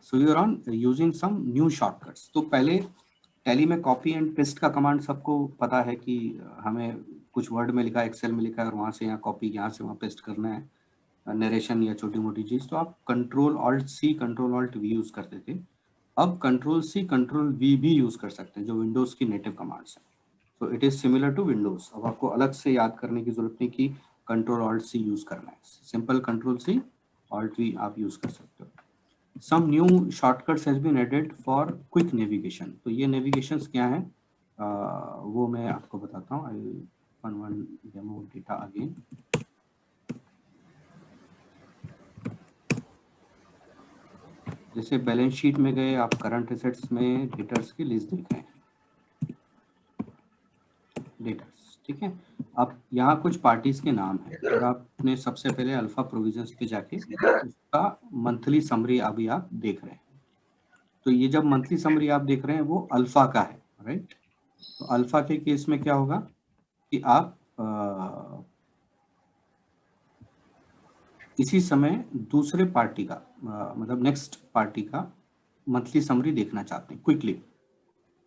So you are on using some new shortcuts. तो पहले Tally में कॉपी एंड पेस्ट का कमांड सबको पता है कि हमें कुछ वर्ड में लिखा, एक्सेल में लिखा है और वहाँ से यहाँ कॉपी, यहाँ से वहाँ पेस्ट करना है, नरेशन या छोटी मोटी चीज़। तो आप control alt C control alt V use करते थे, अब कंट्रोल सी कंट्रोल वी भी यूज़ कर सकते हैं, जो विंडोज़ की नेटिव कमांड्स हैं। तो it is similar to Windows. अब आपको अलग से याद करने की जरूरत नहीं कि कंट्रोल ऑल्ट सी यूज़ करना है, simple control C alt V आप यूज़ कर सकते हो। Some new shortcuts has been added for quick navigation। तो ये navigations क्या है, वो मैं आपको बताता हूँ। I will one demo data again। जैसे बैलेंस शीट में गए, आप करंट एसेट्स में डेटर्स की लिस्ट देख रहे हैं, डेटर्स, ठीक है। अब यहाँ कुछ पार्टीज के नाम हैं और आपने सबसे पहले अल्फा प्रोविजंस पे जाके उसका मंथली समरी अभी आप देख रहे हैं। तो ये जब मंथली समरी आप देख रहे हैं वो अल्फा का है, राइट। तो अल्फा के केस में क्या होगा कि आप इसी समय दूसरे पार्टी का मतलब नेक्स्ट पार्टी का मंथली समरी देखना चाहते हैं क्विकली,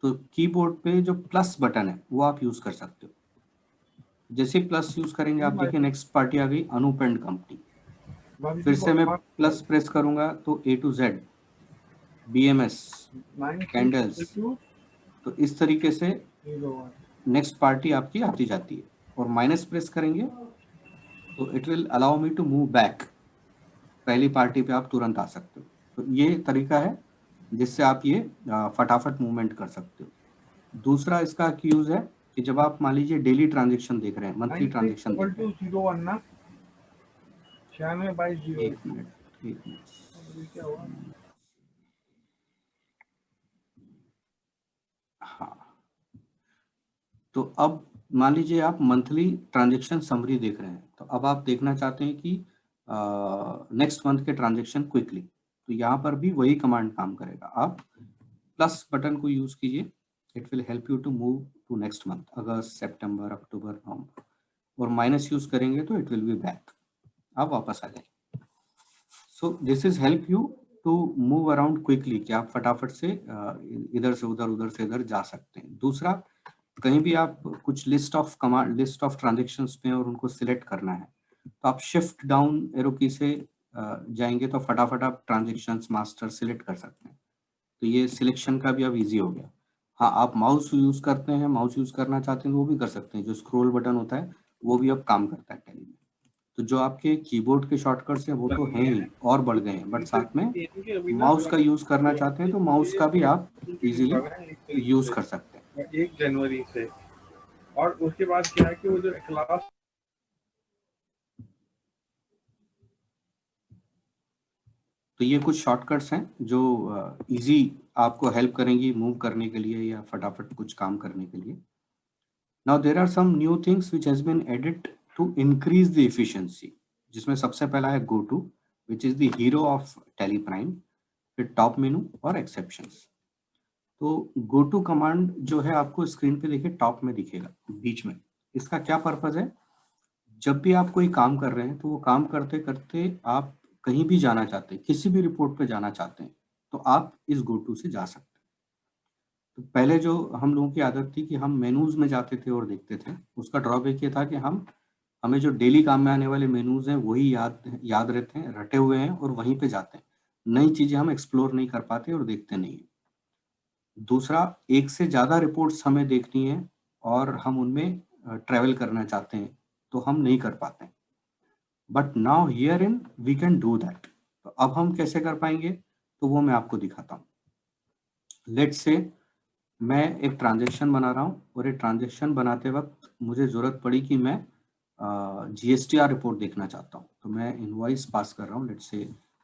तो कीबोर्ड पे जो प्लस बटन है वो आप यूज कर सकते हो। जैसे प्लस यूज करेंगे आप देखिए नेक्स्ट पार्टी आ गई, अनूप एंड कंपनी। फिर से मैं प्लस प्रेस करूंगा तो ए टू जेड, बीएमएस, कैंडल्स। तो इस तरीके से नेक्स्ट पार्टी आपकी आती जाती है। और माइनस प्रेस करेंगे तो it will allow me to move back, पहली पार्टी पे आप तुरंत आ सकते हो। तो ये तरीका है जिससे आप ये फटाफट मूवमेंट कर सकते हो। दूसरा इसका यूज है कि जब आप मान लीजिए डेली ट्रांजेक्शन देख रहे हैं, मंथली ट्रांजेक्शन देख रहे हैं। 9622 एक मिनट हाँ, तो अब मान लीजिए आप मंथली ट्रांजेक्शन समरी देख रहे हैं, तो अब आप देखना चाहते हैं कि नेक्स्ट मंथ के ट्रांजेक्शन क्विकली, तो यहाँ पर भी वही कमांड काम करेगा। आप प्लस बटन को यूज कीजिए, it will help you to move to next month, अगस्त, सितंबर, अक्टूबर, नवंबर। और माइनस यूज करेंगे तो इट विल बी बैक, आप वापस आ जाएंगे। So this is help you to move around quickly, कि आप फटाफट से इधर से उधर, उधर से इधर जा सकते हैं। दूसरा, कहीं भी आप कुछ list of command, list of transactions पे और उनको सिलेक्ट करना है, तो आप शिफ्ट डाउन एरो की से जाएंगे तो फटाफट आप ट्रांजेक्शन्स मास्टर सिलेक्ट कर सकते हैं। तो ये सिलेक्शन का भी अब इजी हो गया। हाँ, आप माउस यूज करते हैं, माउस यूज करना चाहते हैं तो वो भी कर सकते हैं, जो स्क्रॉल बटन होता है वो भी अब काम करता है टैली में। तो जो आपके कीबोर्ड के शॉर्टकट्स हैं वो तो हैं ही और बढ़ गए हैं, बट साथ में माउस का यूज करना चाहते हैं तो माउस का भी आप इजीली यूज कर सकते हैं। 1 जनवरी से, और उसके बाद क्या है कि वो जो क्लास, तो ये कुछ शॉर्टकट्स हैं जो इजी आपको हेल्प करेंगी मूव करने के लिए या फटाफट कुछ काम करने के लिए। Now there are some new things which has been added to increase the efficiency, जिसमें सबसे पहला है go to, which is the hero of Tally Prime. फिर टॉप मेनू और एक्सेप्शंस। तो गो टू कमांड जो है आपको स्क्रीन पे देखिए टॉप में दिखेगा बीच में। इसका क्या पर्पज है, जब भी आप कोई काम कर रहे हैं तो वो काम करते करते आप कहीं भी जाना चाहते हैं, किसी भी रिपोर्ट पे जाना चाहते हैं, तो आप इस गो टू से जा सकते हैं। तो पहले जो हम लोगों की आदत थी कि हम मेनूज में जाते थे और देखते थे, उसका ड्रॉबैक ये था कि हमें जो डेली काम में आने वाले मेनूज हैं वही याद रहते हैं, रटे हुए हैं और वहीं पे जाते हैं। नई चीजें हम एक्सप्लोर नहीं कर पाते और देखते नहीं। दूसरा, एक से ज्यादा रिपोर्ट्स हमें देखनी है और हम उनमें ट्रेवल करना चाहते हैं तो हम नहीं कर पाते हैं। But now here in we can do that. तो अब हम कैसे कर पाएंगे, तो वो मैं आपको दिखाता हूँ। लेट्स से मैं एक ट्रांजेक्शन बना रहा हूँ और ये ट्रांजेक्शन बनाते वक्त मुझे जरूरत पड़ी कि मैं जीएसटीआर रिपोर्ट देखना चाहता हूँ। तो मैं इनवॉइस पास कर रहा हूँ, let's say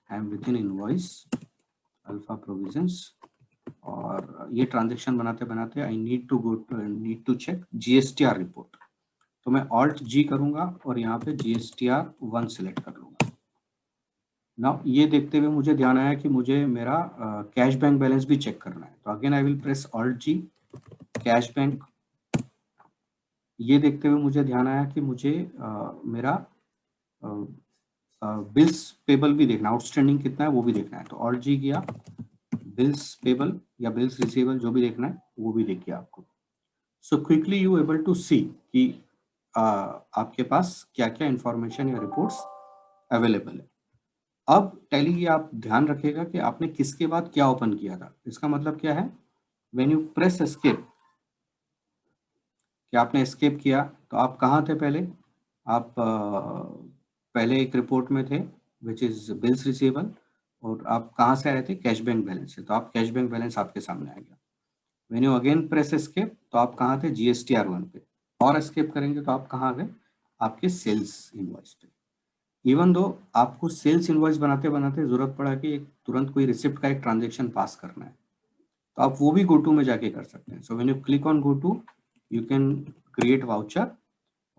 I am within invoice alpha provisions, और ये ट्रांजेक्शन बनाते बनाते I need to check GSTR report. तो मैं ऑल्ट जी करूंगा और यहाँ पे जीएसटीआर 1 सिलेक्ट कर लूंगा। नाउ ये देखते हुए मुझे ध्यान आया कि मुझे मेरा कैश बैंक बैलेंस भी चेक करना है। तो again I will press alt G, cash bank. ये देखते हुए मुझे ध्यान आया कि मुझे मेरा बिल्स पेबल भी देखना, आउटस्टैंडिंग कितना है वो भी देखना है। तो ऑल्ट जी किया बिल्स पेबल या बिल्स रिसीवेबल जो भी देखना है वो भी देखिए आपको। So quickly you able to see कि आपके पास क्या क्या इंफॉर्मेशन या रिपोर्ट्स अवेलेबल है। अब टैली ये आप ध्यान रखिएगा कि आपने किसके बाद क्या ओपन किया था। इसका मतलब क्या है, व्हेन यू प्रेस एस्केप, कि आपने एस्केप किया तो आप कहाँ थे पहले, आप पहले एक रिपोर्ट में थे विच इज बिल्स रिसीवेबल, और आप कहाँ से आए थे, कैश बैंक बैलेंस से, तो आप कैश बैंक बैलेंस आपके सामने आ गया। When you again press escape तो आप कहाँ थे, GSTR1 पे, और एस्केप करेंगे तो आप कहाँ आ गए, आपके सेल्स इनवॉइस पे। इवन दो आपको सेल्स इनवॉइस बनाते बनाते जरूरत पड़ा कि एक तुरंत कोई रिसिप्ट का एक ट्रांजेक्शन पास करना है, तो आप वो भी GoTo में जाके कर सकते हैं। So when you click on GoTo you can create voucher,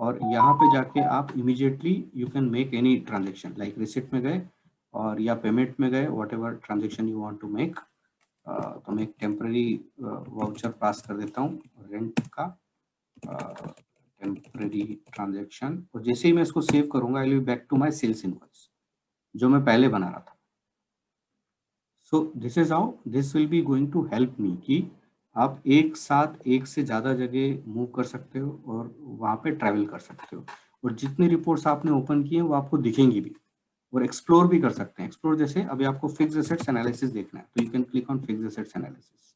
और यहाँ पे जाके आप immediately you can make any transaction, like receipt में गए और या पेमेंट में गए, whatever transaction you want to make. तो मैं एक टेम्पररी वाउचर पास कर देता हूँ रेंट का, टेम्पररी ट्रांजेक्शन, और जैसे ही मैं इसको सेव करूंगा I will be back to my sales invoice जो मैं पहले बना रहा था। So this is how this will be going to help me कि आप एक साथ एक से ज़्यादा जगह मूव कर सकते हो और वहाँ पे ट्रैवल कर सकते हो, और जितनी रिपोर्ट्स आपने ओपन की हैं वो आपको दिखेंगी भी, और एक्सप्लोर भी कर सकते हैं। एक्सप्लोर जैसे अभी आपको फिक्स एसेट्स एनालिसिस देखना है तो you can click on fix assets analysis.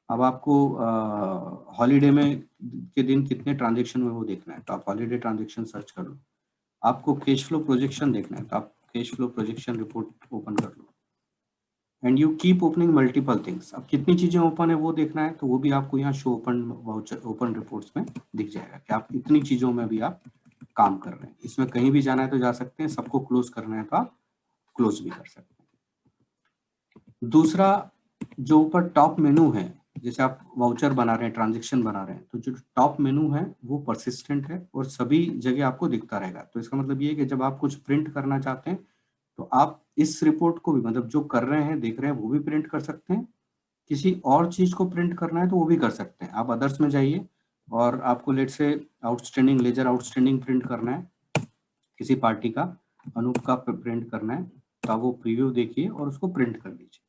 अब आपको हॉलीडे में के दिन कितने ट्रांजेक्शन में वो देखना है तो आप हॉलीडे ट्रांजेक्शन सर्च कर लो। आपको कैश फ्लो प्रोजेक्शन देखना है तो आप cash flow projection report open कर लो, and you keep opening multiple things. अब कितनी चीजें ओपन है वो देखना है तो वो भी आपको यहाँ show open voucher open reports में दिख जाएगा कि आप इतनी चीजों में भी आप काम कर रहे हैं। इसमें कहीं भी जाना है तो जा सकते हैं, सबको क्लोज करना है तो आप क्लोज भी कर सकते हैं। दूसरा जो ऊपर टॉप मेनू है, जैसे आप वाउचर बना रहे हैं, ट्रांजेक्शन बना रहे हैं, तो जो टॉप मेनू है वो परसिस्टेंट है और सभी जगह आपको दिखता रहेगा। तो इसका मतलब ये है कि जब आप कुछ प्रिंट करना चाहते हैं तो आप इस रिपोर्ट को भी, मतलब जो कर रहे हैं देख रहे हैं वो भी प्रिंट कर सकते हैं, किसी और चीज को प्रिंट करना है तो वो भी कर सकते हैं। आप अदर्स में जाइए और आपको लेट से आउटस्टैंडिंग लेजर आउटस्टैंडिंग प्रिंट करना है, किसी पार्टी का, अनूप का प्रिंट करना है, तो आप वो प्रीव्यू देखिए और उसको प्रिंट कर लीजिए,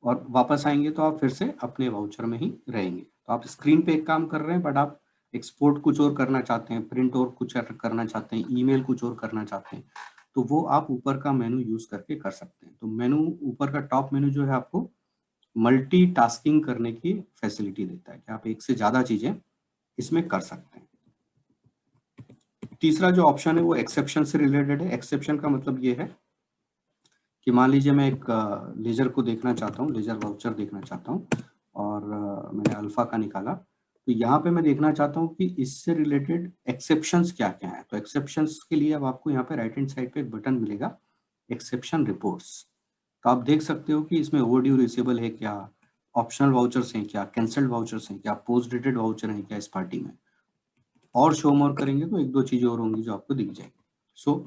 और वापस आएंगे तो आप फिर से अपने वाउचर में ही रहेंगे। तो आप स्क्रीन पे एक काम कर रहे हैं बट आप एक्सपोर्ट कुछ और करना चाहते हैं, प्रिंट और कुछ करना चाहते हैं, ईमेल कुछ और करना चाहते हैं, तो वो आप ऊपर का मेनू यूज करके कर सकते हैं। तो मेनू ऊपर का टॉप मेनू जो है आपको मल्टीटास्किंग करने की फैसिलिटी देता है कि आप एक से ज्यादा चीजें इसमें कर सकते हैं। तीसरा जो ऑप्शन है वो एक्सेप्शन से रिलेटेड है। एक्सेप्शन का मतलब ये है कि मान लीजिए मैं एक लेजर को देखना चाहता हूँ, लेजर वाउचर देखना चाहता हूँ, और मैंने अल्फा का निकाला, तो यहाँ पे मैं देखना चाहता हूँ कि इससे रिलेटेड एक्सेप्शंस क्या क्या है। तो एक्सेप्शंस के लिए अब आपको यहाँ पे राइट हैंड साइड पे एक बटन मिलेगा, एक्सेप्शन रिपोर्ट्स। तो आप देख सकते हो कि इसमें ओवरड्यू रिसीवेबल है क्या, ऑप्शनल वाउचर्स हैं क्या, कैंसल्ड वाउचर्स हैं क्या, पोस्ट डेटेड वाउचर हैं क्या इस पार्टी में, और शो मोर करेंगे तो एक दो चीजें और होंगी जो आपको दिख जाएगी। सो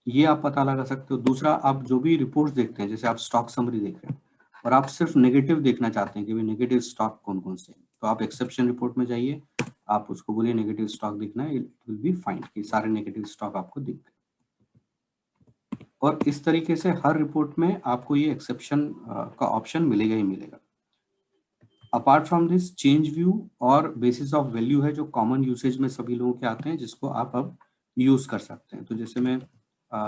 ये आप पता लगा सकते हो। दूसरा, आप जो भी रिपोर्ट्स देखते हैं, जैसे आप स्टॉक समरी देख रहे हैं और आप सिर्फ नेगेटिव देखना चाहते हैं कि भाई नेगेटिव स्टॉक कौन कौन से हैं, तो आप एक्सेप्शन रिपोर्ट में जाइए, आप उसको बोलिए नेगेटिव स्टॉक दिखना है, इट विल बी फाइन कि सारे नेगेटिव स्टॉक आपको दिख गए। और इस तरीके से हर रिपोर्ट में आपको ये एक्सेप्शन का ऑप्शन मिलेगा ही मिलेगा। Apart from this, change view और बेसिस ऑफ वैल्यू है जो कॉमन यूसेज में सभी लोगों के आते हैं, जिसको आप अब यूज कर सकते हैं। तो जैसे मैं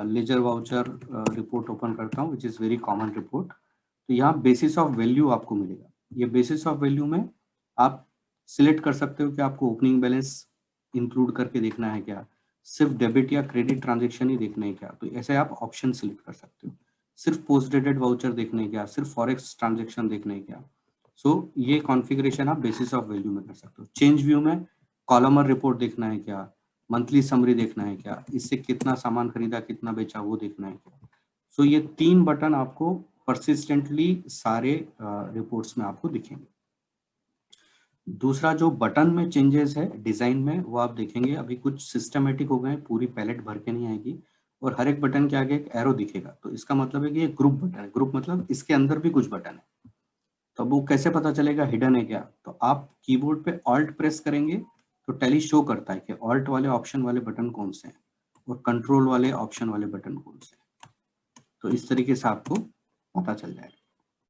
लेजर वाउचर रिपोर्ट ओपन करता हूँ which is very common report, तो यहाँ बेसिस ऑफ वैल्यू आपको मिलेगा। ये बेसिस ऑफ वैल्यू में आप सिलेक्ट कर सकते हो कि आपको ओपनिंग बैलेंस इंक्लूड करके देखना है क्या, सिर्फ डेबिट या क्रेडिट ट्रांजेक्शन ही देखना है क्या, तो ऐसे आप ऑप्शन सिलेक्ट कर सकते हो। सिर्फ पोस्ट डेटेड वाउचर देखने है क्या, सिर्फ फॉरेक्स ट्रांजेक्शन देखने है क्या। सो ये कॉन्फ़िगरेशन आप बेसिस ऑफ वैल्यू में कर सकते हो। चेंज व्यू में कॉलमर रिपोर्ट देखना है क्या, मंथली समरी देखना है क्या, इससे कितना सामान खरीदा कितना बेचा वो देखना है क्या। सो ये 3 बटन आपको परसिस्टेंटली सारे रिपोर्ट्स में आपको दिखेंगे। दूसरा जो बटन में चेंजेस है डिजाइन में, वो आप देखेंगे अभी कुछ सिस्टमेटिक हो गए, पूरी पैलेट भर के नहीं आएगी, और हर एक बटन के आगे एक एरो दिखेगा। तो इसका मतलब है कि ये ग्रुप बटन है। ग्रुप मतलब इसके अंदर भी कुछ बटन है। तो वो कैसे पता चलेगा हिडन है क्या, तो आप कीबोर्ड पे ऑल्ट प्रेस करेंगे तो टैली शो करता है कि ऑल्ट वाले ऑप्शन वाले बटन कौन से हैं और कंट्रोल वाले ऑप्शन वाले बटन कौन से हैं। तो इस तरीके से आपको पता चल जाएगा।